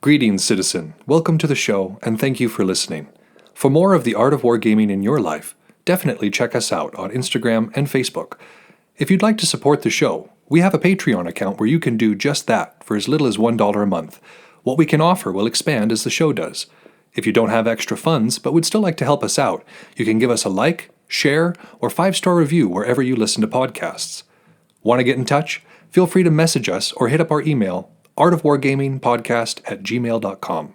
Greetings, citizen. Welcome to the show, and thank you for listening. For more of the art of wargaming in your life, definitely check us out on Instagram and Facebook. If you'd like to support the show, we have a Patreon account where you can do just that for as little as $1 a month. What we can offer will expand as the show does. If you don't have extra funds but would still like to help us out, you can give us a like, share, or 5-star review wherever you listen to podcasts. Want to get in touch? Feel free to message us or hit up our email, artofwargamingpodcast@gmail.com.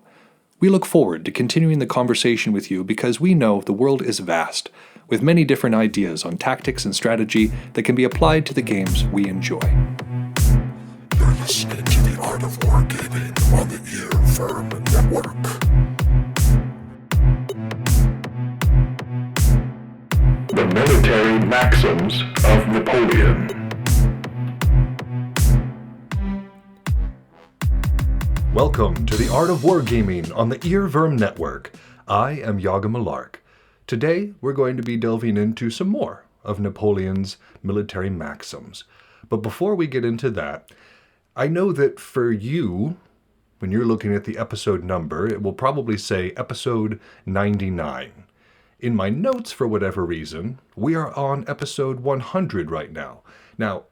We look forward to continuing the conversation with you because we know the world is vast, with many different ideas on tactics and strategy that can be applied to the games we enjoy. You're listening to the Art of Wargaming on the Earworm Network. The Military Maxims of Napoleon. Welcome to the Art of Wargaming on the Earworm Network. I am Yaga Malark. Today we're going to be delving into some more of Napoleon's military maxims. But before we get into that, I know that for you, when you're looking at the episode number, it will probably say episode 99. In my notes, for whatever reason, we are on episode 100 right now. Now,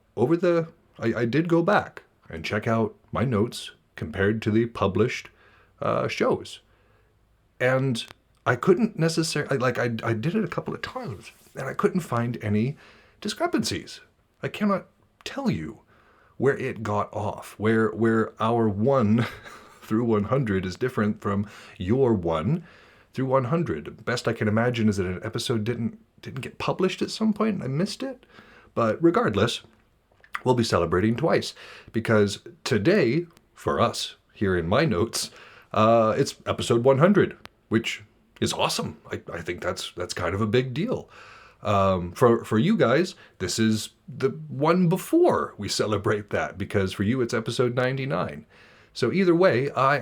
I did go back and check out my notes compared to the published shows. And I couldn't necessarily, I did it a couple of times, and I couldn't find any discrepancies. I cannot tell you where it got off, where our 1 through 100 is different from your 1 through 100. Best I can imagine is that an episode didn't get published at some point and I missed it. But regardless, we'll be celebrating twice, because today, for us, here in my notes, it's episode 100, which is awesome. I think that's kind of a big deal. For you guys, this is the one before we celebrate that, because for you it's episode 99. So either way, I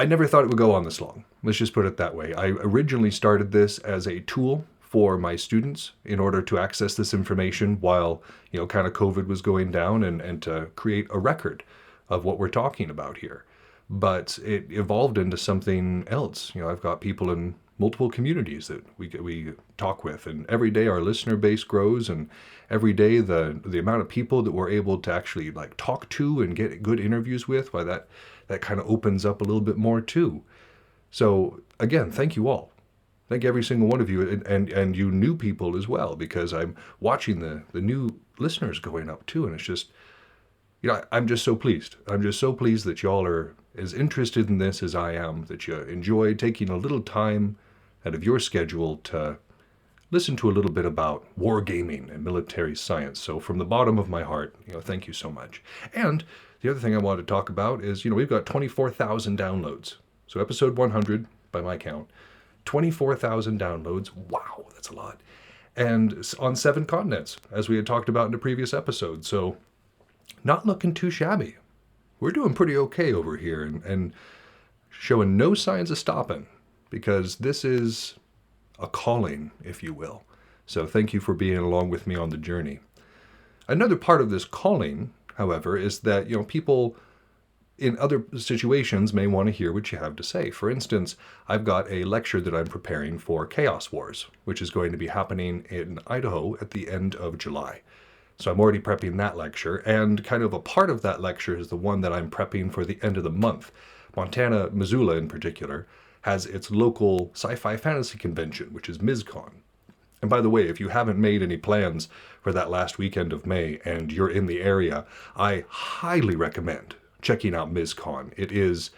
never thought it would go on this long. Let's just put it that way. I originally started this as a tool for my students in order to access this information while, kind of COVID was going down, and to create a record of what we're talking about here. But it evolved into something else. I've got people in multiple communities that we talk with, and every day our listener base grows, and every day the amount of people that we're able to actually talk to and get good interviews with, that kind of opens up a little bit more too. So again, thank you all. Thank every single one of you, and you new people as well, because I'm watching the new listeners going up too, and it's just, I'm just so pleased. I'm just so pleased that y'all are as interested in this as I am, that you enjoy taking a little time out of your schedule to listen to a little bit about wargaming and military science. So from the bottom of my heart, thank you so much. And the other thing I wanted to talk about is, we've got 24,000 downloads. So episode 100, by my count, 24,000 downloads. Wow, that's a lot. And on 7 continents, as we had talked about in a previous episode. So not looking too shabby. We're doing pretty okay over here, and showing no signs of stopping, because this is a calling, if you will. So thank you for being along with me on the journey. Another part of this calling, however, is that, people in other situations may want to hear what you have to say. For instance, I've got a lecture that I'm preparing for Chaos Wars, which is going to be happening in Idaho at the end of July. So I'm already prepping that lecture, and kind of a part of that lecture is the one that I'm prepping for the end of the month. Montana, Missoula in particular, has its local sci-fi fantasy convention, which is MizCon. And by the way, if you haven't made any plans for that last weekend of May and you're in the area, I highly recommend checking out MizCon. It is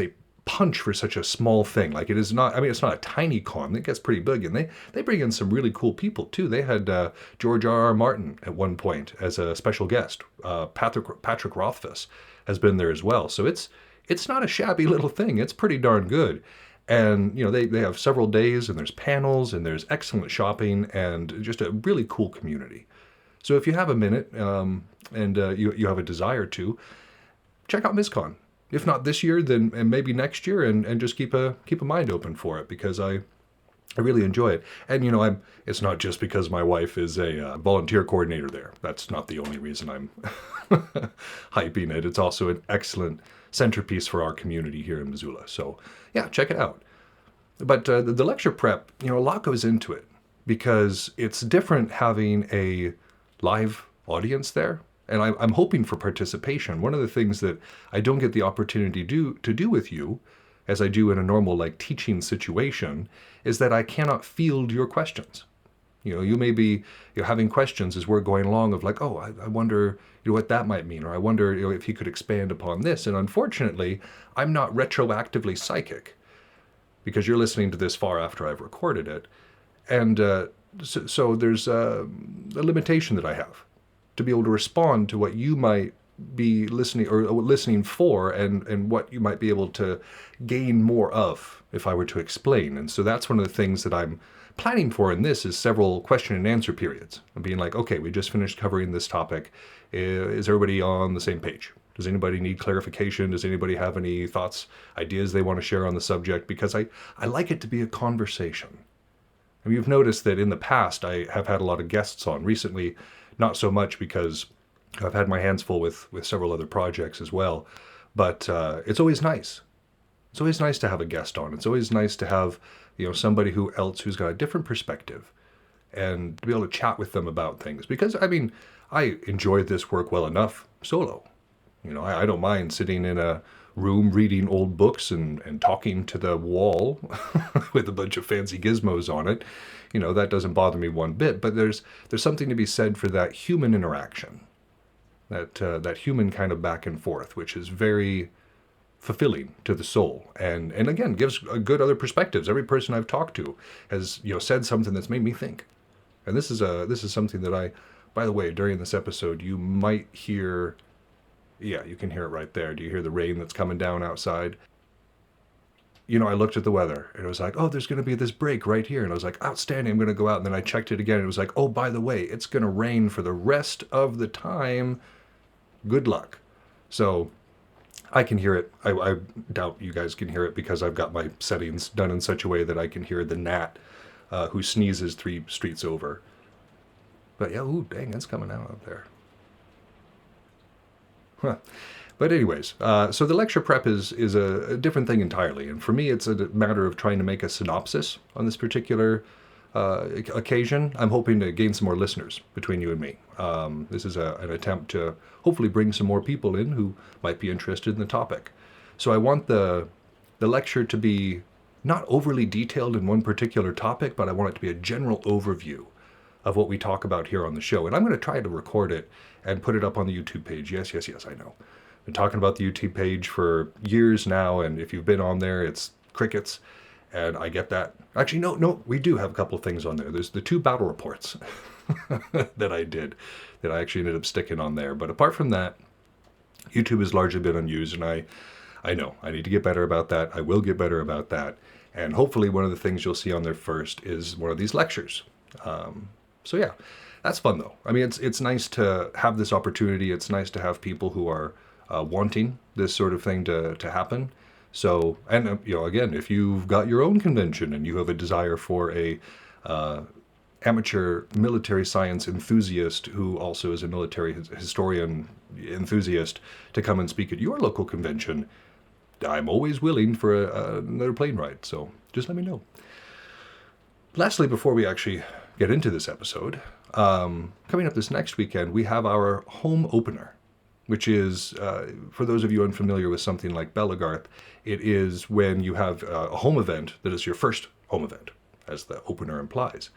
a punch for such a small thing. It is not, it's not a tiny con. It gets pretty big, and they bring in some really cool people too. They had George R.R. Martin at one point as a special guest. Patrick Rothfuss has been there as well. So it's not a shabby little thing. It's pretty darn good. And, they have several days, and there's panels, and there's excellent shopping, and just a really cool community. So if you have a minute, and you have a desire to, check out MizCon. If not this year, then maybe next year, and just keep a mind open for it, because I I really enjoy it. And, it's not just because my wife is a volunteer coordinator there. That's not the only reason I'm hyping it. It's also an excellent centerpiece for our community here in Missoula. So, yeah, check it out. But the lecture prep, a lot goes into it because it's different having a live audience there. And I'm hoping for participation. One of the things that I don't get the opportunity to do with you, as I do in a normal teaching situation, is that I cannot field your questions. You may be having questions as we're going along of I wonder what that might mean, or I wonder if you could expand upon this. And unfortunately, I'm not retroactively psychic because you're listening to this far after I've recorded it. And so there's a limitation that I have to be able to respond to what you might be listening or listening for, and what you might be able to gain more of if I were to explain. And so that's one of the things that I'm planning for in this is several question and answer periods. I'm being okay, we just finished covering this topic. Is everybody on the same page? Does anybody need clarification? Does anybody have any thoughts, ideas they want to share on the subject? Because I like it to be a conversation. And you've noticed that in the past I have had a lot of guests on. Recently, not so much because I've had my hands full with several other projects as well. But it's always nice. It's always nice to have a guest on. It's always nice to have somebody who's got a different perspective and to be able to chat with them about things. Because, I enjoy this work well enough solo. I don't mind sitting in a room reading old books and talking to the wall with a bunch of fancy gizmos on it. That doesn't bother me one bit. But there's something to be said for that human interaction, that human kind of back and forth, which is very fulfilling to the soul, and again gives a good other perspectives. Every person I've talked to has said something that's made me think, and this is something that by the way, during this episode you might hear. Yeah, you can hear it right there. Do you hear the rain that's coming down outside? I looked at the weather and it was oh, there's going to be this break right here. And I was outstanding, I'm going to go out. And then I checked it again and it was oh, by the way, it's going to rain for the rest of the time. Good luck. So I can hear it. I doubt you guys can hear it because I've got my settings done in such a way that I can hear the gnat who sneezes 3 streets over. But yeah, ooh, dang, it's coming out up there. Huh. But anyways, so the lecture prep is a different thing entirely. And for me, it's a matter of trying to make a synopsis on this particular occasion. I'm hoping to gain some more listeners between you and me. This is an attempt to hopefully bring some more people in who might be interested in the topic. So I want the lecture to be not overly detailed in one particular topic, but I want it to be a general overview of what we talk about here on the show. And I'm going to try to record it and put it up on the YouTube page. Yes, I know. I've been talking about the YouTube page for years now, and if you've been on there, it's crickets, and I get that. Actually, no, we do have a couple of things on there. There's the 2 battle reports that I did that I actually ended up sticking on there. But apart from that, YouTube has largely been unused, and I know I need to get better about that. I will get better about that. And hopefully one of the things you'll see on there first is one of these lectures. So yeah, that's fun though. It's nice to have this opportunity. It's nice to have people who are wanting this sort of thing to happen. So, and again, if you've got your own convention and you have a desire for a amateur military science enthusiast who also is a military historian enthusiast to come and speak at your local convention, I'm always willing for another plane ride. So just let me know. Lastly, before we actually get into this episode, coming up this next weekend, we have our home opener, which is, for those of you unfamiliar with something like Belagarth, it is when you have a home event that is your first home event, as the opener implies.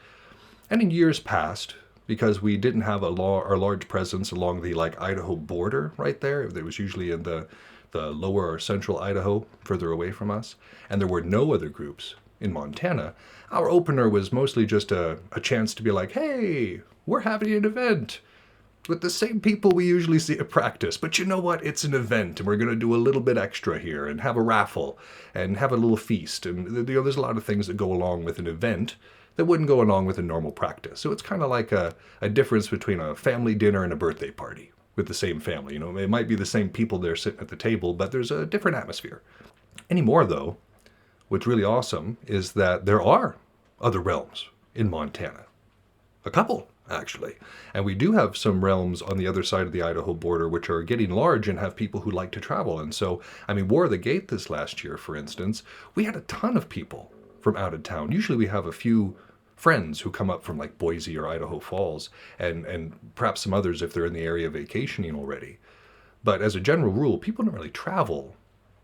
And in years past, because we didn't have our large presence along the Idaho border right there, it was usually in the lower or central Idaho, further away from us, and there were no other groups in Montana, our opener was mostly just a chance to be hey, we're having an event with the same people we usually see at practice. But you know what? It's an event, and we're going to do a little bit extra here and have a raffle and have a little feast. And there's a lot of things that go along with an event that wouldn't go along with a normal practice. So it's kind of like a difference between a family dinner and a birthday party with the same family. It might be the same people there sitting at the table, but there's a different atmosphere. Anymore, though, what's really awesome is that there are other realms in Montana. A couple, actually. And we do have some realms on the other side of the Idaho border which are getting large and have people who like to travel. And so, I mean, War of the Gate this last year, for instance, we had a ton of people from out of town. Usually we have a few friends who come up from like Boise or Idaho Falls, and perhaps some others if they're in the area vacationing already. But as a general rule, people don't really travel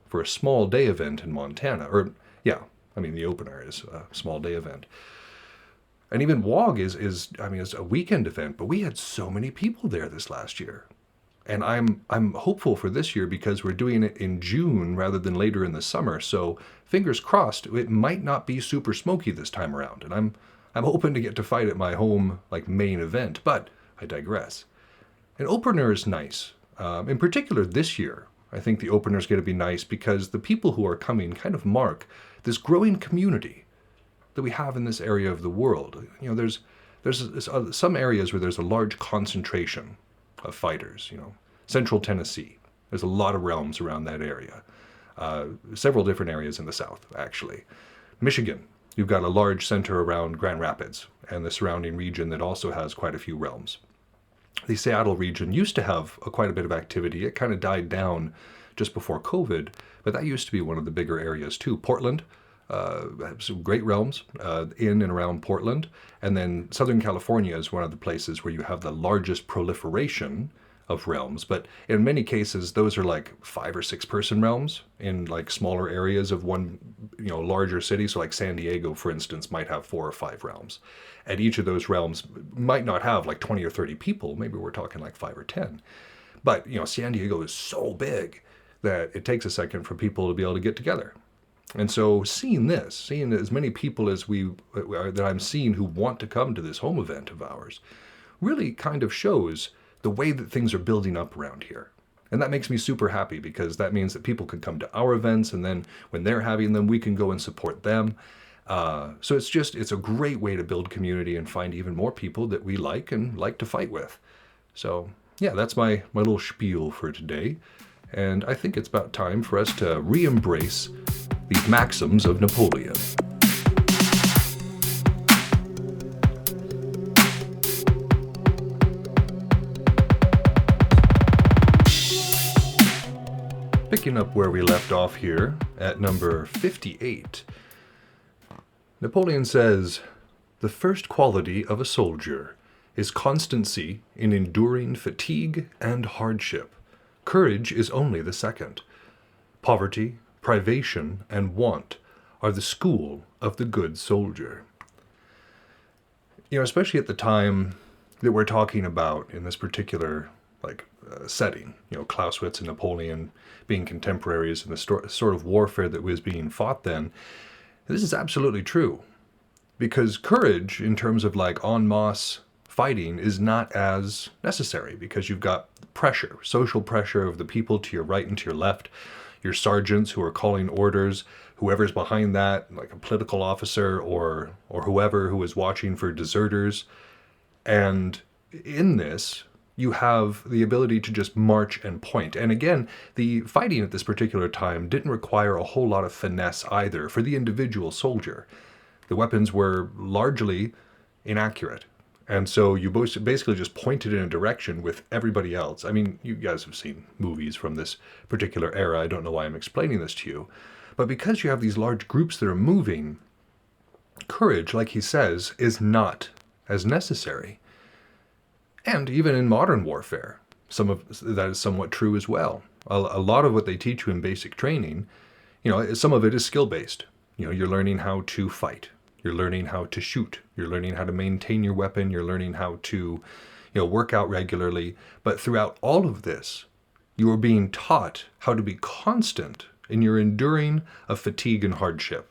for a small day event in Montana. Or, yeah, I mean, the opener is a small day event. And even WOG is a weekend event, but we had so many people there this last year. And I'm hopeful for this year because we're doing it in June rather than later in the summer. So fingers crossed, it might not be super smoky this time around. And I'm hoping to get to fight at my home like main event, but I digress. An opener is nice. In particular this year, I think the opener is going to be nice because the people who are coming kind of mark this growing community that we have in this area of the world. You know, there's some areas where there's a large concentration of fighters. You know, Central Tennessee. There's a lot of realms around that area. Several different areas in the South, actually. Michigan. You've got a large center around Grand Rapids and the surrounding region that also has quite a few realms. The Seattle region used to have quite a bit of activity. It kind of died down just before COVID, but that used to be one of the bigger areas too. Portland, some great realms in and around Portland. And then Southern California is one of the places where you have the largest proliferation of realms. But in many cases, those are like 5 or 6 person realms in like smaller areas of one, larger city. So like San Diego, for instance, might have 4 or 5 realms. And each of those realms might not have like 20 or 30 people. Maybe we're talking like 5 or 10. But, San Diego is so big that it takes a second for people to be able to get together. And so seeing as many people as that I'm seeing who want to come to this home event of ours really kind of shows the way that things are building up around here. And that makes me super happy because that means that people can come to our events, and then when they're having them, we can go and support them. So it's a great way to build community and find even more people that we like and like to fight with. So yeah, that's my little spiel for today. And I think it's about time for us to re-embrace the maxims of Napoleon. Picking up where we left off here at number 58, Napoleon says, "The first quality of a soldier is constancy in enduring fatigue and hardship. Courage is only the second. Poverty, privation, and want are the school of the good soldier." Especially at the time that we're talking about in this particular setting, Clausewitz and Napoleon being contemporaries in the sort of warfare that was being fought then, this is absolutely true. Because courage, in terms of en masse fighting, is not as necessary because you've got pressure, social pressure of the people to your right and to your left, your sergeants who are calling orders, whoever's behind that, like a political officer or whoever who is watching for deserters. And in this, you have the ability to just march and point. And again, the fighting at this particular time didn't require a whole lot of finesse either for the individual soldier. The weapons were largely inaccurate. And so you basically just pointed in a direction with everybody else. I mean, you guys have seen movies from this particular era. I don't know why I'm explaining this to you. But because you have these large groups that are moving, courage, like he says, is not as necessary. And even in modern warfare, some of that is somewhat true as well. A lot of what they teach you in basic training, some of it is skill-based. You're learning how to fight. You're learning how to shoot. You're learning how to maintain your weapon. You're learning how to, work out regularly. But throughout all of this, you are being taught how to be constant in your enduring of fatigue and hardship.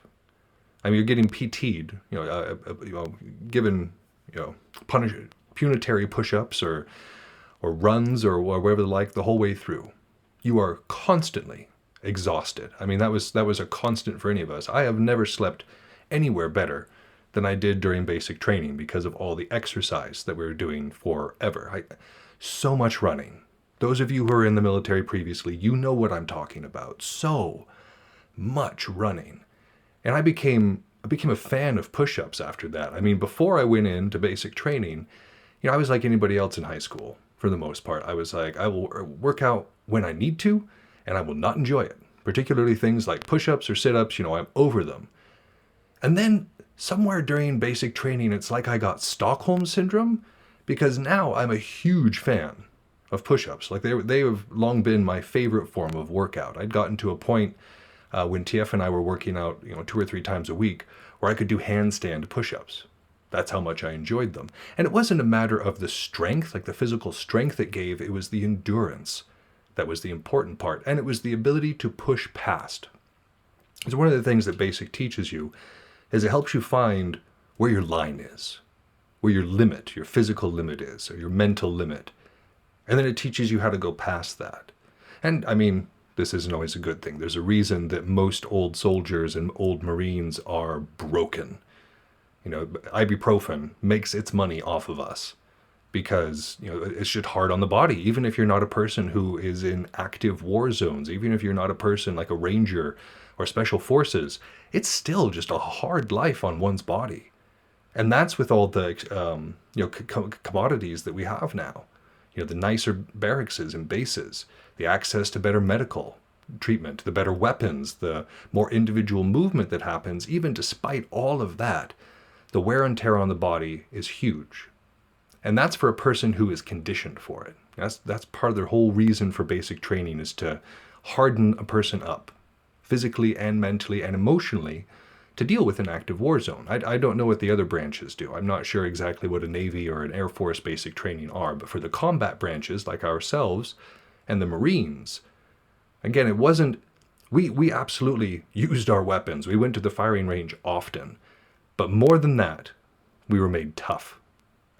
I mean, you're getting PT'd, given, punitary push-ups or runs or whatever like the whole way through. You are constantly exhausted. I mean, that was a constant for any of us. I have never slept anywhere better than I did during basic training because of all the exercise that we were doing forever. So much running. Those of you who are in the military previously, you know what I'm talking about. So much running. And I became I became a fan of push-ups after that. I mean, before I went into basic training, I was like anybody else in high school for the most part. I was like, I will work out when I need to, and I will not enjoy it. Particularly things like push-ups or sit-ups, I'm over them. And then somewhere during basic training, it's like I got Stockholm syndrome, because now I'm a huge fan of push-ups. Like they have long been my favorite form of workout. I'd gotten to a point when TF and I were working out, 2 or 3 times a week, where I could do handstand push-ups. That's how much I enjoyed them. And it wasn't a matter of the strength, like the physical strength it gave, it was the endurance that was the important part. And it was the ability to push past. It's one of the things that basic teaches you is it helps you find where your line is, where your limit, your physical limit is, or your mental limit. And then it teaches you how to go past that. And I mean, this isn't always a good thing. There's a reason that most old soldiers and old Marines are broken. Ibuprofen makes its money off of us because, it's just hard on the body. Even if you're not a person who is in active war zones, even if you're not a person like a ranger or special forces, it's still just a hard life on one's body. And that's with all the, commodities that we have now. The nicer barracks and bases, the access to better medical treatment, the better weapons, the more individual movement that happens. Even despite all of that, the wear and tear on the body is huge. And that's for a person who is conditioned for it. That's part of their whole reason for basic training, is to harden a person up, physically and mentally and emotionally, to deal with an active war zone. I don't know what the other branches do. I'm not sure exactly what a Navy or an Air Force basic training are, but for the combat branches like ourselves and the Marines, again, it wasn't, we absolutely used our weapons. We went to the firing range often, but more than that, we were made tough.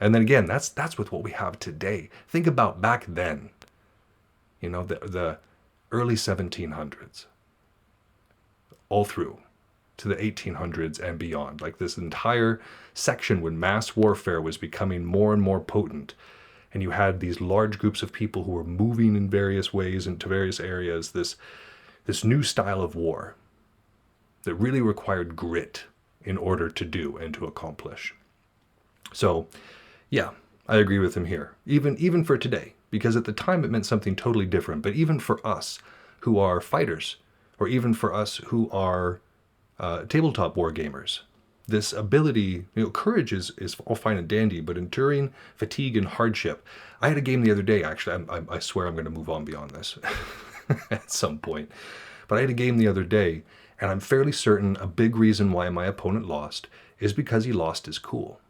And then again, that's with what we have today. Think about back then, the early 1700s, all through to the 1800s and beyond. Like this entire section when mass warfare was becoming more and more potent, and you had these large groups of people who were moving in various ways into various areas, this new style of war that really required grit in order to do and to accomplish. So, yeah, I agree with him here. Even for today, because at the time it meant something totally different. But even for us who are fighters, or even for us who are tabletop war gamers, this ability, courage is all fine and dandy, but enduring fatigue and hardship. I had a game the other day, actually. I swear I'm going to move on beyond this at some point. But I had a game the other day, and I'm fairly certain a big reason why my opponent lost is because he lost his cool.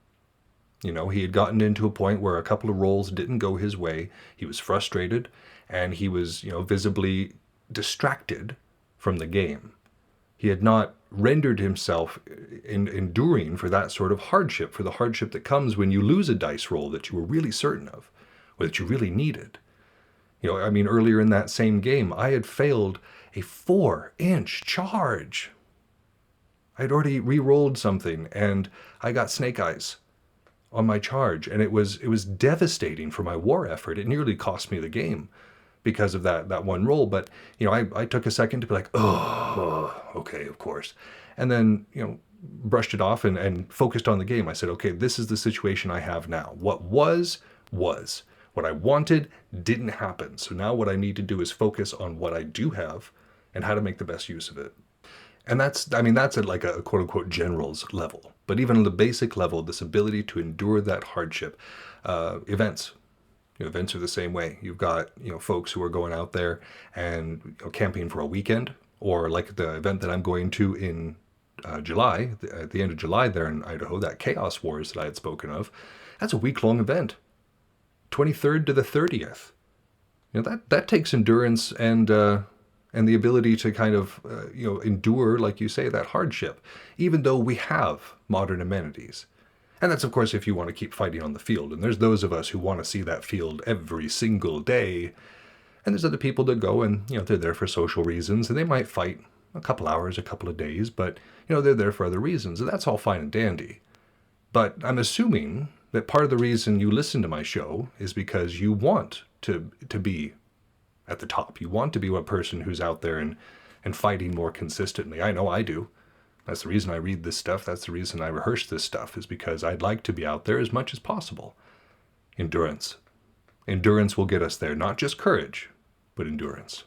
He had gotten into a point where a couple of rolls didn't go his way. He was frustrated, and he was, visibly distracted from the game. He had not rendered himself enduring for that sort of hardship, for the hardship that comes when you lose a dice roll that you were really certain of, or that you really needed. Earlier in that same game, I had failed a 4-inch charge. I had already re-rolled something, and I got snake eyes on my charge, and it was devastating for my war effort. It nearly cost me the game because of that one roll. But I took a second to be like, oh, okay, of course, and then brushed it off and focused on the game. I said, okay, this is the situation I have now. What was what I wanted didn't happen. So now what I need to do is focus on what I do have and how to make the best use of it. And that's at like a quote unquote general's level. But even on the basic level, this ability to endure that hardship, events are the same way. You've got, folks who are going out there and camping for a weekend, or like the event that I'm going to in July, at the end of July there in Idaho, that Chaos Wars that I had spoken of. That's a week-long event, 23rd to the 30th. That takes endurance and the ability to kind of, endure, like you say, that hardship, even though we have modern amenities. And that's, of course, if you want to keep fighting on the field. And there's those of us who want to see that field every single day. And there's other people that go and, they're there for social reasons, and they might fight a couple hours, a couple of days, but, they're there for other reasons. And that's all fine and dandy. But I'm assuming that part of the reason you listen to my show is because you want to be at the top. You want to be one person who's out there and fighting more consistently. I know I do. That's the reason I read this stuff. That's the reason I rehearse this stuff, is because I'd like to be out there as much as possible. Endurance. Endurance will get us there. Not just courage, but endurance.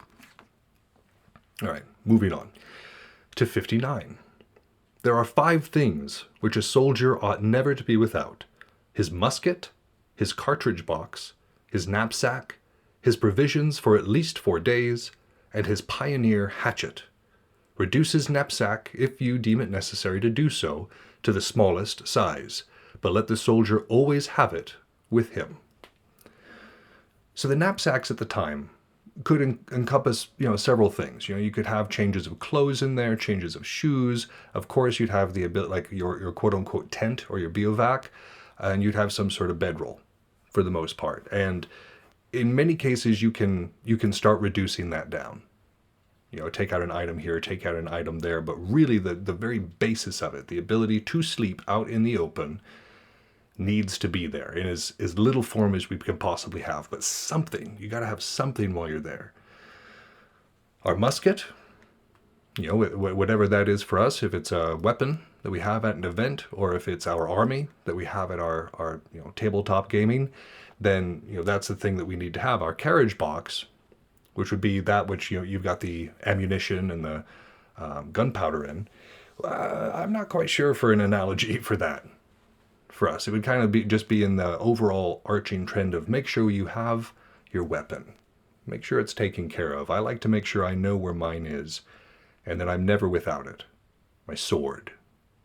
All right, moving on to 59. There are 5 things which a soldier ought never to be without: his musket, his cartridge box, his knapsack, his provisions for at least 4 days, and his pioneer hatchet. Reduce his knapsack, if you deem it necessary to do so, to the smallest size, but let the soldier always have it with him. So the knapsacks at the time could encompass, several things. You could have changes of clothes in there, changes of shoes. Of course, you'd have the ability, like your quote-unquote tent or your bivouac, and you'd have some sort of bedroll for the most part. And in many cases, you can start reducing that down. Take out an item here, take out an item there, but really the very basis of it, the ability to sleep out in the open, needs to be there in as little form as we can possibly have. But something, you got to have something while you're there. Our musket, whatever that is for us, if it's a weapon that we have at an event, or if it's our army that we have at our tabletop gaming, then that's the thing that we need to have. Our carriage box, which would be that which you've got the ammunition and the gunpowder in. I'm not quite sure for an analogy for that. For us, it would kind of be in the overall arching trend of make sure you have your weapon, make sure it's taken care of. I like to make sure I know where mine is, and that I'm never without it. My sword,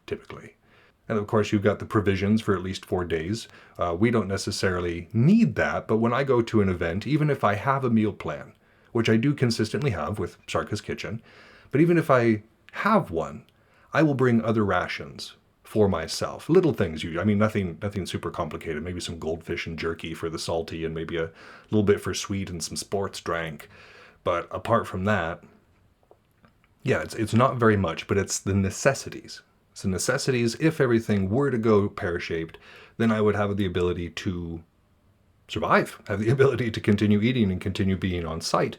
typically. And of course, you've got the provisions for at least 4 days. We don't necessarily need that, but when I go to an event, even if I have a meal plan, which I do consistently have with Sarka's Kitchen, but even if I have one, I will bring other rations for myself. Little things, nothing super complicated. Maybe some goldfish and jerky for the salty, and maybe a little bit for sweet and some sports drank. But apart from that, yeah, it's not very much, but it's the necessities. It's the necessities. If everything were to go pear-shaped, then I would have the ability to survive, have the ability to continue eating and continue being on site,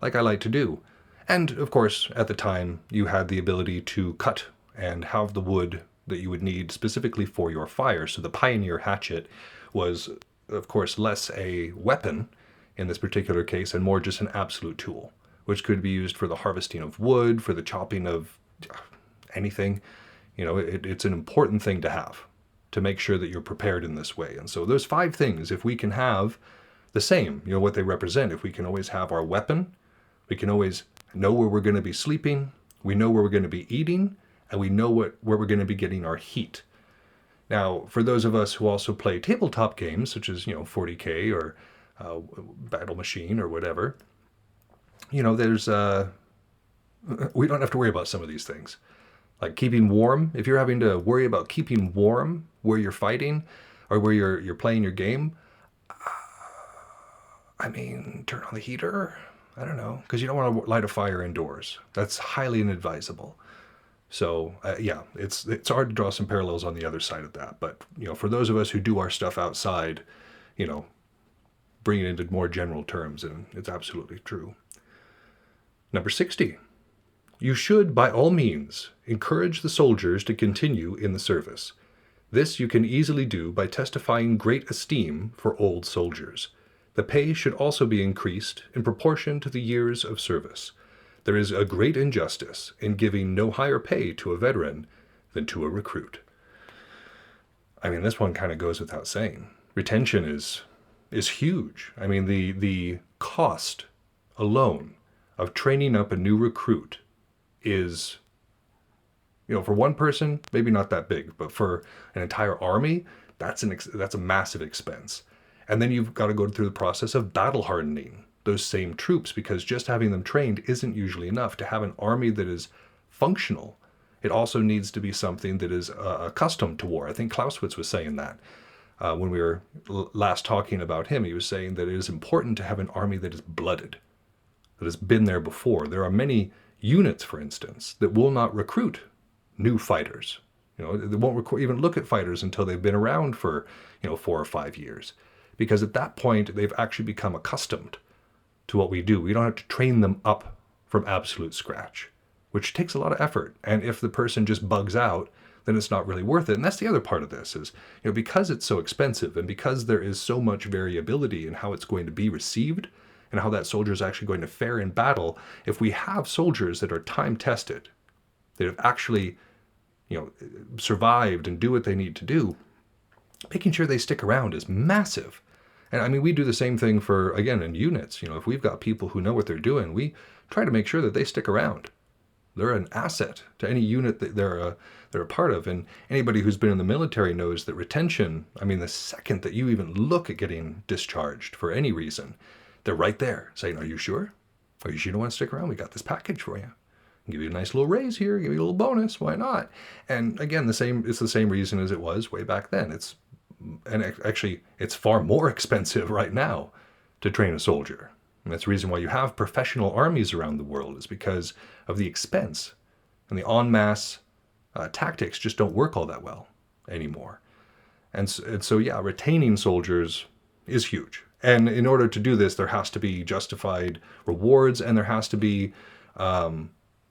like I like to do. And of course, at the time, you had the ability to cut and have the wood that you would need specifically for your fire. So the pioneer hatchet was, of course, less a weapon in this particular case and more just an absolute tool, which could be used for the harvesting of wood, for the chopping of anything. It's an important thing to have, to make sure that you're prepared in this way. And so those 5 things, if we can have the same, what they represent, if we can always have our weapon, we can always know where we're going to be sleeping, we know where we're going to be eating, and we know where we're going to be getting our heat. Now, for those of us who also play tabletop games, such as, 40K or Battle Machine or whatever, there's, we don't have to worry about some of these things. Like keeping warm. If you're having to worry about keeping warm where you're fighting or where you're playing your game, turn on the heater. I don't know, because you don't want to light a fire indoors. That's highly inadvisable. So yeah, it's hard to draw some parallels on the other side of that. But for those of us who do our stuff outside, bring it into more general terms, and it's absolutely true. Number 60. You should, by all means, encourage the soldiers to continue in the service. This you can easily do by testifying great esteem for old soldiers. The pay should also be increased in proportion to the years of service. There is a great injustice in giving no higher pay to a veteran than to a recruit. This one kind of goes without saying. Retention is huge. The cost alone of training up a new recruit is, for one person, maybe not that big, but for an entire army, that's a massive expense. And then you've got to go through the process of battle hardening those same troops, because just having them trained isn't usually enough. To have an army that is functional, it also needs to be something that is accustomed to war. I think Clausewitz was saying that when we were last talking about him. He was saying that it is important to have an army that is blooded, that has been there before. There are many units, for instance, that will not recruit new fighters. They won't even look at fighters until they've been around for 4 or 5 years, because at that point they've actually become accustomed to what we do. We don't have to train them up from absolute scratch. which takes a lot of effort. And if the person just bugs out, then it's not really worth it. And that's the other part of this is, because it's so expensive and because there is so much variability in how it's going to be received and how that soldier is actually going to fare in battle, if we have soldiers that are time tested, that have actually, survived and do what they need to do, making sure they stick around is massive. And I mean, we do the same thing for, again, in units. If we've got people who know what they're doing, we try to make sure that they stick around. They're an asset to any unit that they're a part of. And anybody who's been in the military knows that retention, I mean, the second that you even look at getting discharged for any reason, they're right there saying, are you sure? Are you sure you don't want to stick around? We got this package for you. I'll give you a nice little raise here, give you a little bonus. Why not? And again, it's the same reason as it was way back then. Actually, it's far more expensive right now to train a soldier. And that's the reason why you have professional armies around the world, is because of the expense. And the en masse tactics just don't work all that well anymore. And so, retaining soldiers is huge. And in order to do this, there has to be justified rewards, and there has to be,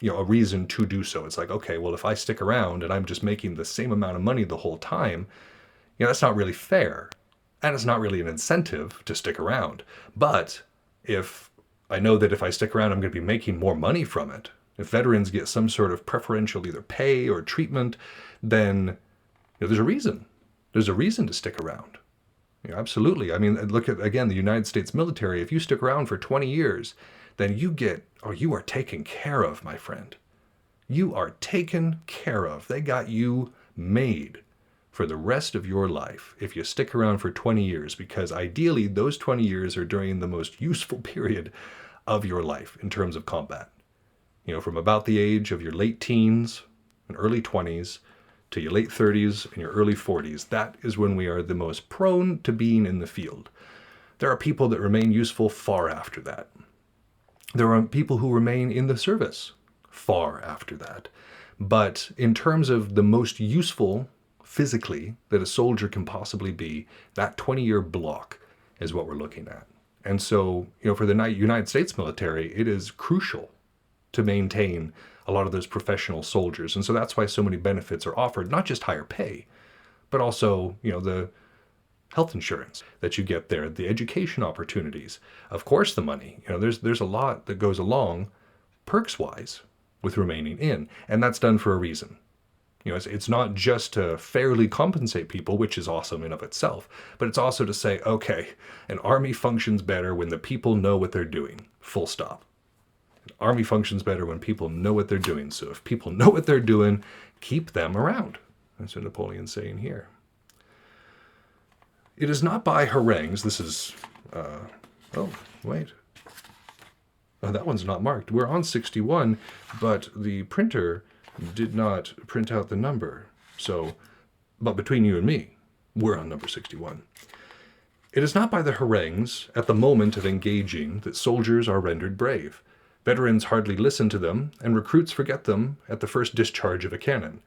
a reason to do so. It's like, okay, well, if I stick around and I'm just making the same amount of money the whole time, that's not really fair. And it's not really an incentive to stick around. But if I know that if I stick around, I'm going to be making more money from it, if veterans get some sort of preferential either pay or treatment, then there's a reason. There's a reason to stick around. Absolutely. I mean, look at, again, the United States military. If you stick around for 20 years, then you are taken care of, my friend. You are taken care of. They got you made for the rest of your life if you stick around for 20 years, because ideally those 20 years are during the most useful period of your life in terms of combat. From about the age of your late teens and early 20s to your late 30s and your early 40s, that is when we are the most prone to being in the field. There are people that remain useful far after that. There are people who remain in the service far after that. But in terms of the most useful physically that a soldier can possibly be, that 20-year block is what we're looking at. And so, for the United States military, it is crucial to maintain a lot of those professional soldiers. And so that's why so many benefits are offered, not just higher pay, but also, the health insurance that you get there, the education opportunities, of course, the money. There's a lot that goes along perks-wise with remaining in, and that's done for a reason. It's not just to fairly compensate people, which is awesome in of itself, but it's also to say, okay, an army functions better when the people know what they're doing, full stop. An army functions better when people know what they're doing. So if people know what they're doing, keep them around. That's what Napoleon's saying here. It is not by harangues. This is, wait. Oh, that one's not marked. We're on 61, but the printer did not print out the number. But between you and me, we're on number 61. It is not by the harangues at the moment of engaging that soldiers are rendered brave. Veterans hardly listen to them, and recruits forget them at the first discharge of a cannon.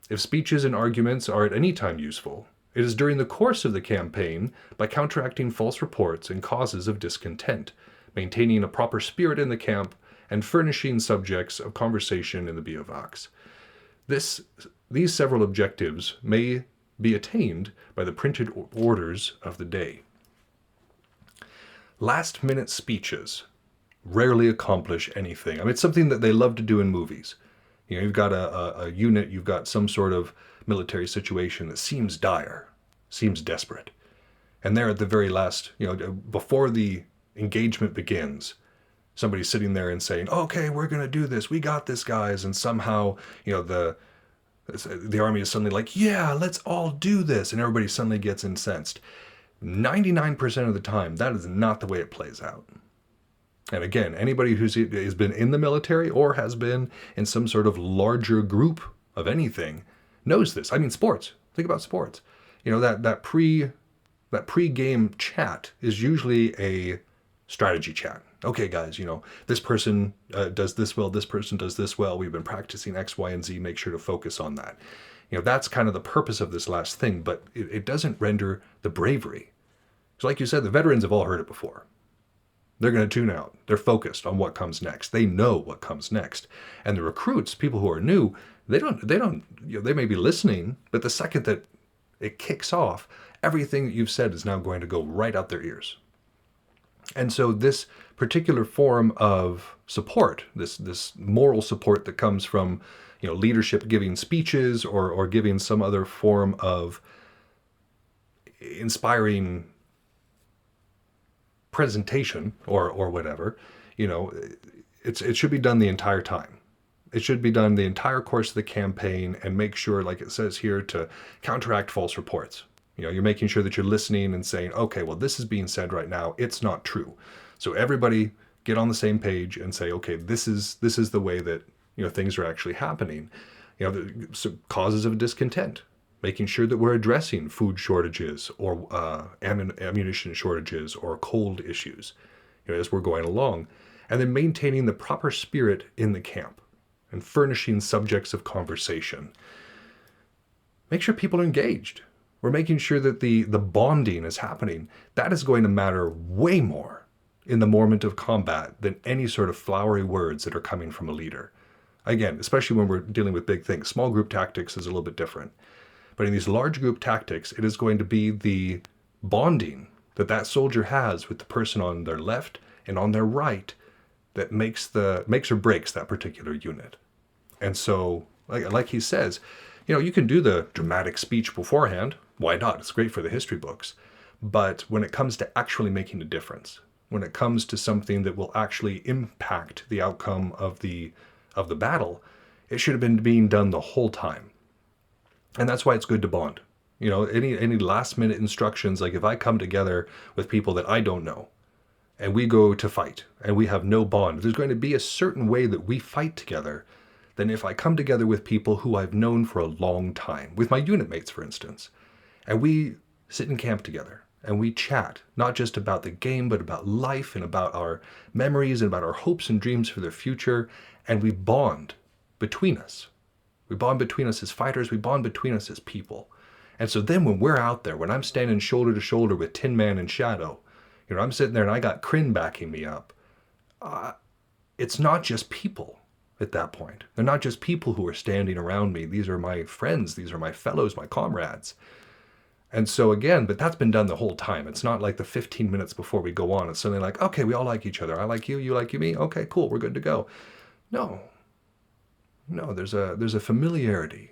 If speeches and arguments are at any time useful, it is during the course of the campaign by counteracting false reports and causes of discontent, maintaining a proper spirit in the camp, and furnishing subjects of conversation in the bivouacs. These several objectives may be attained by the printed orders of the day. Last-minute speeches rarely accomplish anything. I mean, it's something that they love to do in movies. You've got a unit, you've got some sort of military situation that seems dire, seems desperate. And there at the very last, before the engagement begins, somebody's sitting there and saying, okay, we're going to do this. We got this, guys. And somehow, the army is suddenly like, yeah, let's all do this. And everybody suddenly gets incensed. 99% of the time, that is not the way it plays out. And again, anybody has been in the military or has been in some sort of larger group of anything knows this. I mean, sports. Think about sports. That pre-game chat is usually a strategy chat. Okay, guys, this person does this well, this person does this well. We've been practicing X, Y, and Z. Make sure to focus on that. That's kind of the purpose of this last thing, but it doesn't render the bravery. So like you said, the veterans have all heard it before. They're going to tune out. They're focused on what comes next. They know what comes next. And the recruits, people who are new, they may be listening, but the second that it kicks off, everything that you've said is now going to go right out their ears. And so this particular form of support, this moral support that comes from, leadership giving speeches or giving some other form of inspiring presentation or whatever, it should be done the entire time. It should be done the entire course of the campaign, and make sure, like it says here, to counteract false reports. You're making sure that you're listening and saying, okay, well, this is being said right now. It's not true. So everybody get on the same page and say, okay, this is the way that, things are actually happening. So causes of discontent, making sure that we're addressing food shortages or ammunition shortages or cold issues, as we're going along, and then maintaining the proper spirit in the camp and furnishing subjects of conversation. Make sure people are engaged. We're making sure that the bonding is happening. That is going to matter way more in the moment of combat than any sort of flowery words that are coming from a leader. Again, especially when we're dealing with big things. Small group tactics is a little bit different. But in these large group tactics, it is going to be the bonding that soldier has with the person on their left and on their right that makes or breaks that particular unit. And so, like he says, you can do the dramatic speech beforehand. Why not? It's great for the history books. But when it comes to actually making a difference, when it comes to something that will actually impact the outcome of the battle, it should have been being done the whole time. And that's why it's good to bond. Any last minute instructions, like if I come together with people that I don't know and we go to fight and we have no bond, there's going to be a certain way that we fight together than if I come together with people who I've known for a long time, with my unit mates, for instance, and we sit in camp together and we chat, not just about the game, but about life and about our memories and about our hopes and dreams for the future, and we bond between us. We bond between us as fighters, we bond between us as people. And so then when we're out there, when I'm standing shoulder to shoulder with Tin Man and Shadow, I'm sitting there and I got Kryn backing me up. It's not just people at that point. They're not just people who are standing around me. These are my friends. These are my fellows, my comrades. And so again, but that's been done the whole time. It's not like the 15 minutes before we go on. It's suddenly like, okay, we all like each other. I like you, you like me. Okay, cool, we're good to go. No, there's a familiarity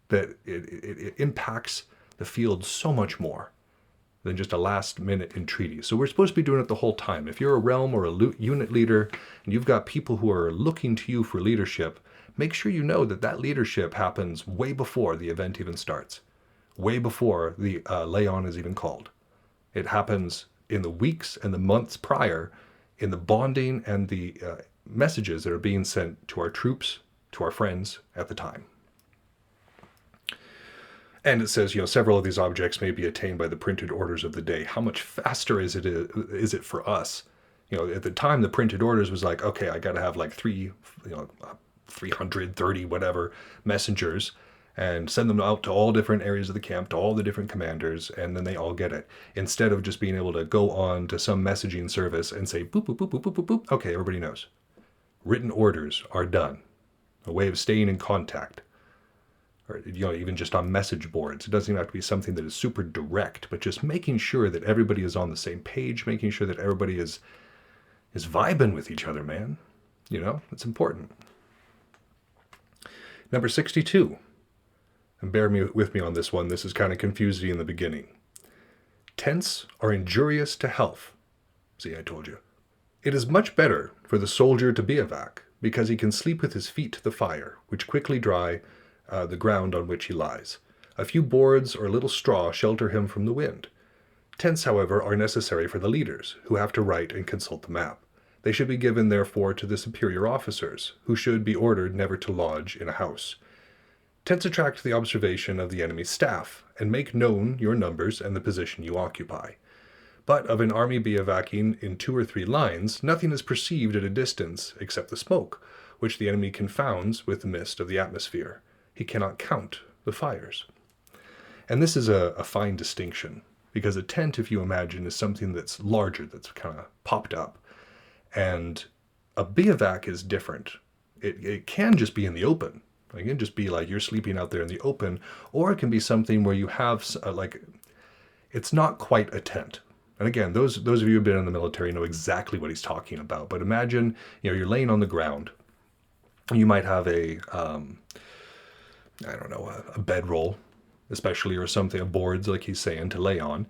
that it impacts the field so much more than just a last minute entreaty. So we're supposed to be doing it the whole time. If you're a realm or a unit leader and you've got people who are looking to you for leadership, make sure you know that leadership happens way before the event even starts, way before the lay-on is even called. It happens in the weeks and the months prior, in the bonding and the messages that are being sent to our troops, to our friends at the time. And it says, several of these objects may be attained by the printed orders of the day. How much faster is it for us? At the time, the printed orders was like, okay, I got to have like 330 whatever messengers and send them out to all different areas of the camp, to all the different commanders, and then they all get it. Instead of just being able to go on to some messaging service and say, boop, boop, boop, boop, boop, boop, boop. Okay, everybody knows. Written orders are done. A way of staying in contact. Or even just on message boards. It doesn't even have to be something that is super direct, but just making sure that everybody is on the same page, making sure that everybody is vibing with each other, man. It's important. Number 62. And bear with me on this one. This is kind of confusing in the beginning. Tents are injurious to health. See, I told you. It is much better for the soldier to bivouac, because he can sleep with his feet to the fire, which quickly dry the ground on which he lies. A few boards or a little straw shelter him from the wind. Tents, however, are necessary for the leaders, who have to write and consult the map. They should be given, therefore, to the superior officers, who should be ordered never to lodge in a house. Tents attract the observation of the enemy's staff, and make known your numbers and the position you occupy. But of an army bivouacking in 2 or 3 lines, nothing is perceived at a distance except the smoke, which the enemy confounds with the mist of the atmosphere. He cannot count the fires. And this is a fine distinction, because a tent, if you imagine, is something that's larger, that's kind of popped up. And a bivouac is different. It can just be in the open. It can just be like you're sleeping out there in the open, or it can be something where you have like, it's not quite a tent. And again, those of you who've been in the military know exactly what he's talking about. But imagine, you're laying on the ground. You might have a, I don't know, a bedroll, especially, or something, a boards, like he's saying, to lay on.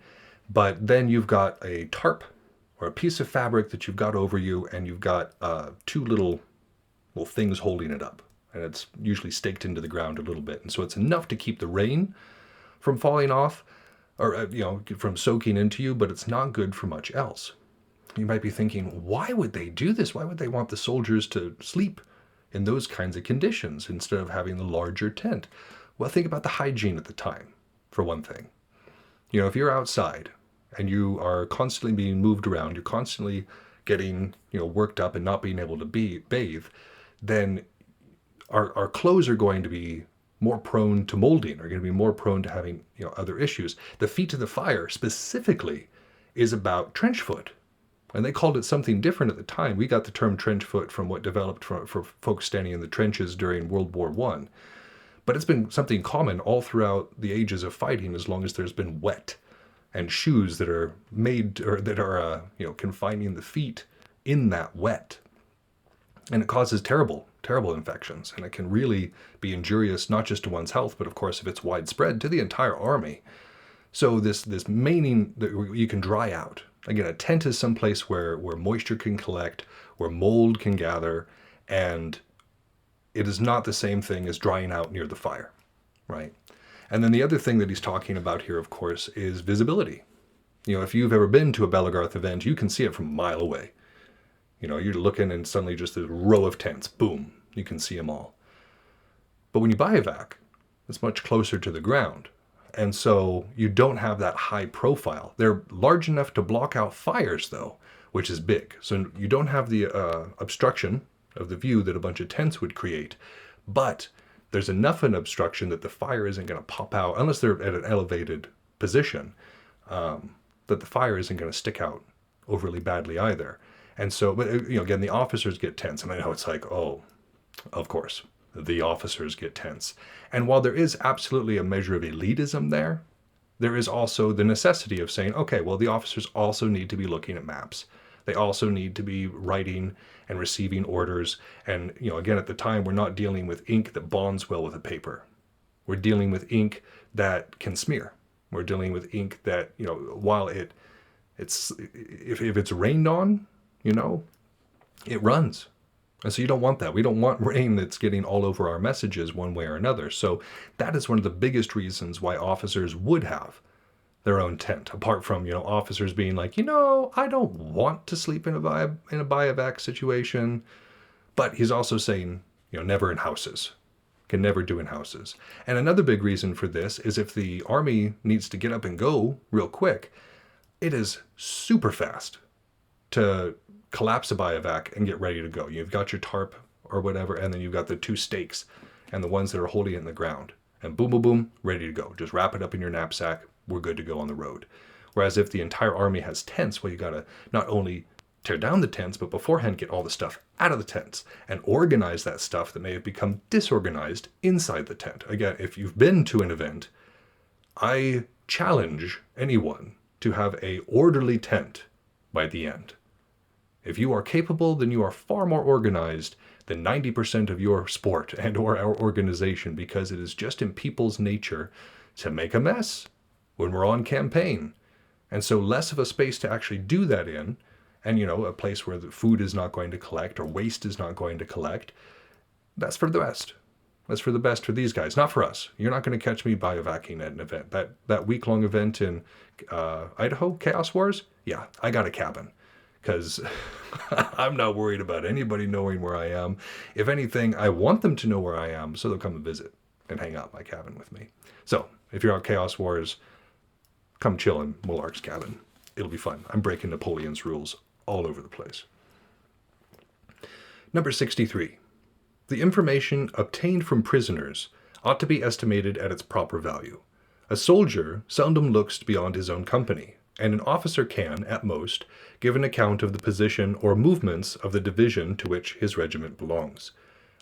But then you've got a tarp or a piece of fabric that you've got over you, and you've got two little things holding it up. And it's usually staked into the ground a little bit. And so it's enough to keep the rain from falling off, or from soaking into you, but it's not good for much else. You might be thinking, why would they do this? Why would they want the soldiers to sleep in those kinds of conditions instead of having the larger tent? Well, think about the hygiene at the time, for one thing. If you're outside and you are constantly being moved around, you're constantly getting worked up and not being able to bathe, then our clothes are going to be more prone to molding, are going to be more prone to having other issues. The feet to the fire specifically is about trench foot. And they called it something different at the time. We got the term trench foot from what developed for folks standing in the trenches during World War I. But it's been something common all throughout the ages of fighting, as long as there's been wet and shoes that are made, or that are confining the feet in that wet. And it causes terrible infections, and it can really be injurious, not just to one's health, but of course, if it's widespread, to the entire army. So this maining that you can dry out. Again, a tent is someplace where moisture can collect, where mold can gather, and it is not the same thing as drying out near the fire, right? And then the other thing that he's talking about here, of course, is visibility. If you've ever been to a Belagarth event, you can see it from a mile away. You're looking and suddenly just this row of tents, boom, you can see them all. But when you bivouac, it's much closer to the ground. And so you don't have that high profile. They're large enough to block out fires, though, which is big. So you don't have the obstruction of the view that a bunch of tents would create. But there's enough an obstruction that the fire isn't going to pop out, unless they're at an elevated position, that the fire isn't going to stick out overly badly either. And so, but again, the officers get tents. And I know it's like, oh, of course, the officers get tents. And while there is absolutely a measure of elitism there, there is also the necessity of saying, okay, well, the officers also need to be looking at maps. They also need to be writing and receiving orders. And, again, at the time, we're not dealing with ink that bonds well with a paper. We're dealing with ink that can smear. We're dealing with ink that, while if it's rained on, it runs. And so you don't want that. We don't want rain that's getting all over our messages one way or another. So that is one of the biggest reasons why officers would have their own tent, apart from, officers being like, I don't want to sleep in a bivouac situation. But he's also saying, never in houses. Can never do in houses. And another big reason for this is if the army needs to get up and go real quick, it is super fast to collapse a bivouac and get ready to go. You've got your tarp or whatever, and then you've got the two stakes and the ones that are holding it in the ground. And boom, boom, boom, ready to go. Just wrap it up in your knapsack. We're good to go on the road. Whereas if the entire army has tents, well, you got to not only tear down the tents, but beforehand get all the stuff out of the tents and organize that stuff that may have become disorganized inside the tent. Again, if you've been to an event, I challenge anyone to have a orderly tent by the end. If you are capable, then you are far more organized than 90% of your sport and or our organization, because it is just in people's nature to make a mess when we're on campaign. And so less of a space to actually do that in, and a place where the food is not going to collect or waste is not going to collect, that's for the best. That's for the best for these guys, not for us. You're not going to catch me bivouacking at an event. That week-long event in Idaho, Chaos Wars, yeah, I got a cabin. Because I'm not worried about anybody knowing where I am. If anything, I want them to know where I am, so they'll come and visit and hang out in my cabin with me. So, if you're on Chaos Wars, come chill in Malark's cabin. It'll be fun. I'm breaking Napoleon's rules all over the place. Number 63. The information obtained from prisoners ought to be estimated at its proper value. A soldier seldom looks beyond his own company, and an officer can, at most, give an account of the position or movements of the division to which his regiment belongs.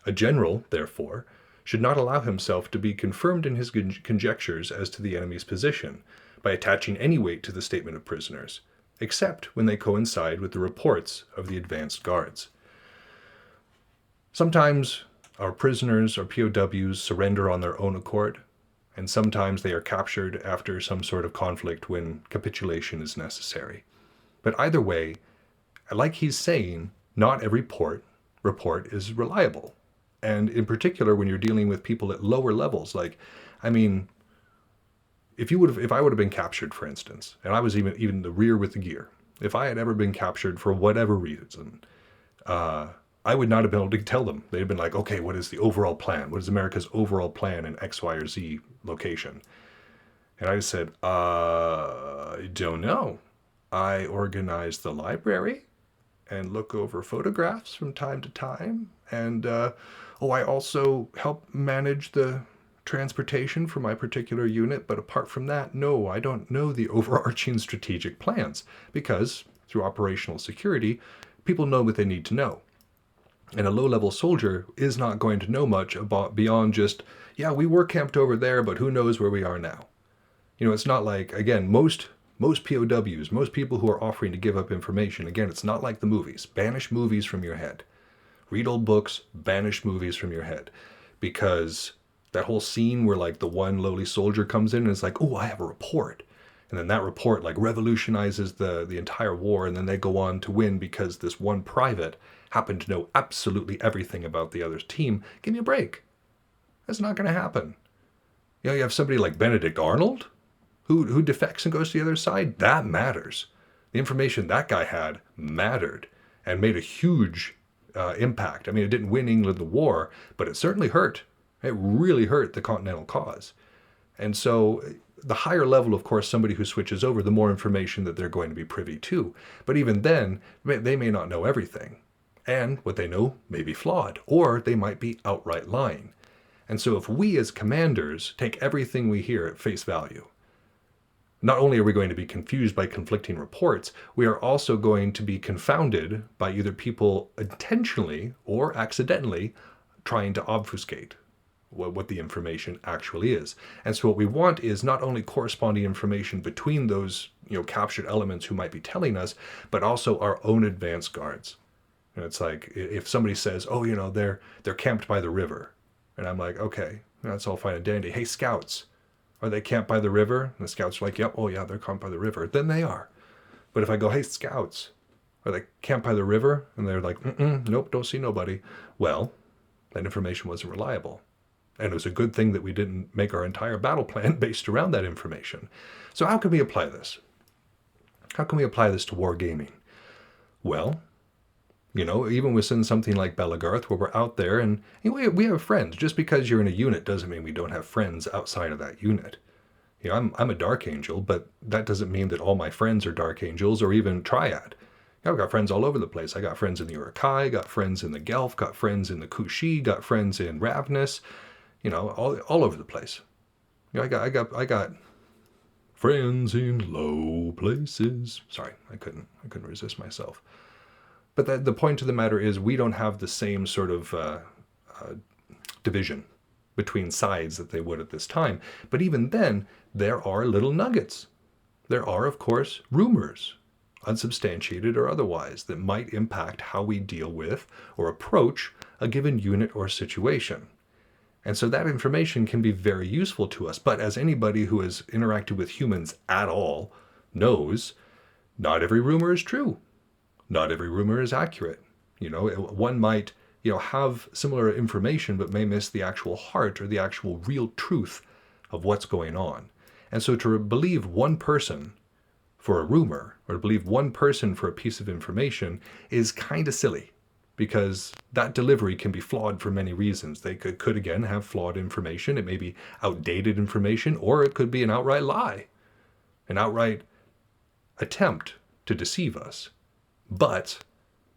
A general, therefore, should not allow himself to be confirmed in his conjectures as to the enemy's position by attaching any weight to the statement of prisoners, except when they coincide with the reports of the advanced guards. Sometimes our prisoners or POWs surrender on their own accord, and sometimes they are captured after some sort of conflict when capitulation is necessary. But either way, like he's saying, not every report is reliable. And in particular, when you're dealing with people at lower levels, like, I mean, if I would have been captured, for instance, and I was even the rear with the gear, if I had ever been captured for whatever reason, I would not have been able to tell them. They'd have been like, okay, what is the overall plan? What is America's overall plan in X, Y, or Z location? And I just said, I don't know. I organize the library and look over photographs from time to time. And, I also help manage the transportation for my particular unit. But apart from that, no, I don't know the overarching strategic plans, because through operational security, people know what they need to know. And a low-level soldier is not going to know much about beyond just, yeah, we were camped over there, but who knows where we are now. It's not like, again, most POWs, most people who are offering to give up information, again, it's not like the movies. Banish movies from your head. Read old books, banish movies from your head. Because that whole scene where like the one lowly soldier comes in and is like, oh, I have a report. And then that report like revolutionizes the entire war, and then they go on to win because this one private happened to know absolutely everything about the other team. Give me a break. That's not going to happen. You have somebody like Benedict Arnold who defects and goes to the other side. That matters. The information that guy had mattered and made a huge impact. I mean, it didn't win England the war, but it certainly hurt. It really hurt the Continental cause. And so the higher level, of course, somebody who switches over, the more information that they're going to be privy to. But even then, they may not know everything. And what they know may be flawed, or they might be outright lying. And so if we as commanders take everything we hear at face value, not only are we going to be confused by conflicting reports, we are also going to be confounded by either people intentionally or accidentally trying to obfuscate what the information actually is. And so what we want is not only corresponding information between those captured elements who might be telling us, but also our own advance guards. And it's like if somebody says, oh, they're camped by the river, and I'm like, okay, that's all fine and dandy. Hey, scouts, are they camped by the river? And the scouts are like, yep, oh yeah, they're camped by the river. Then they are. But if I go, hey, scouts, are they camped by the river? And they're like, nope, don't see nobody. Well, that information wasn't reliable. And it was a good thing that we didn't make our entire battle plan based around that information. So how can we apply this? How can we apply this to wargaming? Well, even within something like Belagarth, where we're out there and we have friends. Just because you're in a unit doesn't mean we don't have friends outside of that unit. I'm a Dark Angel, but that doesn't mean that all my friends are Dark Angels or even Triad. I've got friends all over the place. I got friends in the Uruk-hai, got friends in the Gelf, got friends in the Kushi, got friends in Ravnus, all over the place. I got friends in low places. Sorry, I couldn't resist myself. But the point of the matter is we don't have the same sort of division between sides that they would at this time. But even then, there are little nuggets. There are, of course, rumors, unsubstantiated or otherwise, that might impact how we deal with or approach a given unit or situation. And so that information can be very useful to us. But as anybody who has interacted with humans at all knows, not every rumor is true. Not every rumor is accurate. One might, have similar information, but may miss the actual heart or the actual real truth of what's going on. And so to believe one person for a rumor or to believe one person for a piece of information is kind of silly, because that delivery can be flawed for many reasons. They could again have flawed information. It may be outdated information, or it could be an outright lie, an outright attempt to deceive us. But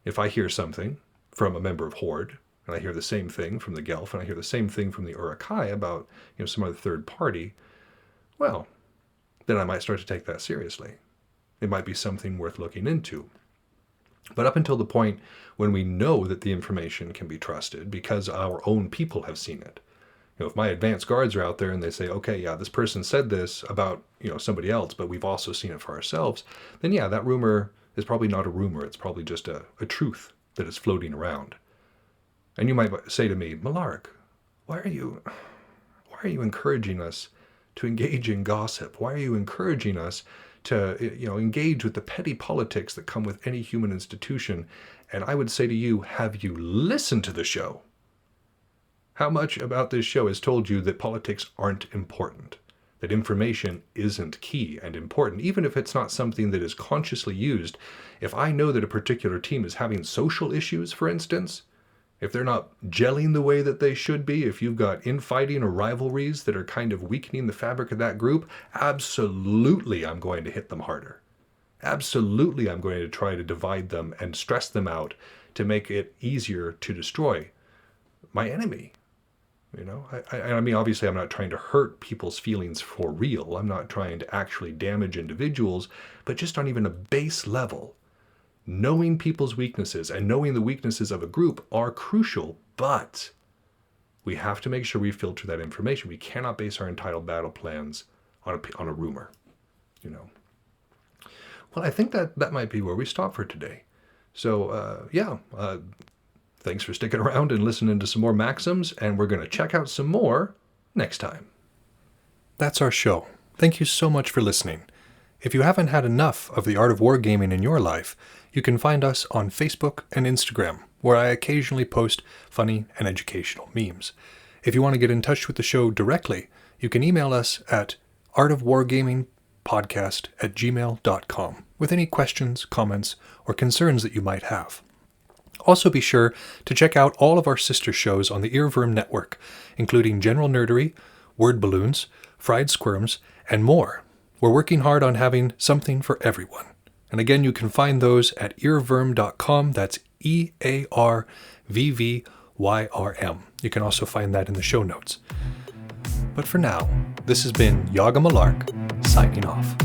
if I hear something from a member of Horde, and I hear the same thing from the Gelf, and I hear the same thing from the Uruk-hai about some other third party, well, then I might start to take that seriously. it might be something worth looking into. But up until the point when we know that the information can be trusted because our own people have seen it. If my advanced guards are out there and they say, okay, yeah, this person said this about, somebody else, but we've also seen it for ourselves, then yeah, that rumor is probably not a rumor. It's probably just a truth that is floating around. And you might say to me, Malark, why are you encouraging us to engage in gossip? Why are you encouraging us to, engage with the petty politics that come with any human institution? And I would say to you, have you listened to the show? How much about this show has told you that politics aren't important, that information isn't key and important, even if it's not something that is consciously used? If I know that a particular team is having social issues, for instance, if they're not gelling the way that they should be, if you've got infighting or rivalries that are kind of weakening the fabric of that group, absolutely I'm going to hit them harder. Absolutely I'm going to try to divide them and stress them out to make it easier to destroy my enemy. I mean, obviously I'm not trying to hurt people's feelings for real. I'm not trying to actually damage individuals, but just on even a base level, knowing people's weaknesses and knowing the weaknesses of a group are crucial, but we have to make sure we filter that information. We cannot base our entitled battle plans on a rumor, Well, I think that might be where we stop for today. So, thanks for sticking around and listening to some more Maxims, and we're going to check out some more next time. That's our show. Thank you so much for listening. If you haven't had enough of the art of wargaming in your life, you can find us on Facebook and Instagram, where I occasionally post funny and educational memes. If you want to get in touch with the show directly, you can email us at artofwargamingpodcast@gmail.com with any questions, comments, or concerns that you might have. Also be sure to check out all of our sister shows on the Earworm Network, including General Nerdery, Word Balloons, Fried Squirms, and more. We're working hard on having something for everyone. And again, you can find those at earworm.com. That's EARVVYRM. You can also find that in the show notes. But for now, this has been Yaga Malark, signing off.